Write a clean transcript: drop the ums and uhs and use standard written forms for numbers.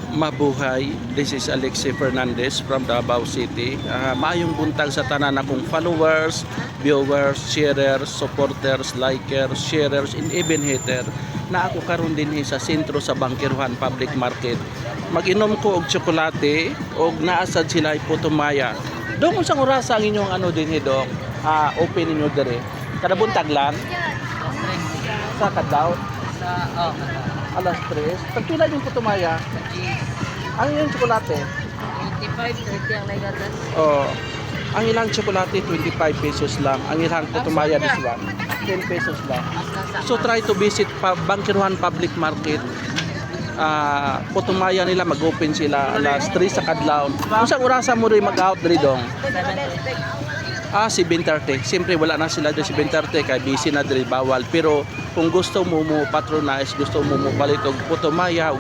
Mabuhay, this is Alexi Fernandez from Davao City. Maayong buntag sa tanan akong followers, viewers, sharers, supporters, likers, sharers, and even hater na ako karon din sa sentro sa Bangkiruhan Public Market. Mag-inom ko og tsokolate og naasad sila Putumaya. Dong unsang oras ang inyong ano din dong? Open ninyo dire. Kada buntag lang sa kadlaw Sa, alas 3. Pagpila yung Putumaya? Ang ilang tsokolate? 25, 30 ang nagatas. Oh, ang ilang tsokolate 25 pesos lang. Ang ilang Putumaya this one 10 pesos lang. So try to visit Bangkiruhan Public Market. Putumaya nila mag-open sila alas 3 sa kadlaw. Unsang orasa mo rin mag-out diri dong? 7:30. Siyempre wala na sila doon 7:30 kay busy na diri bawal. Pero kung gusto mo patronize, gusto mo palit og Putumaya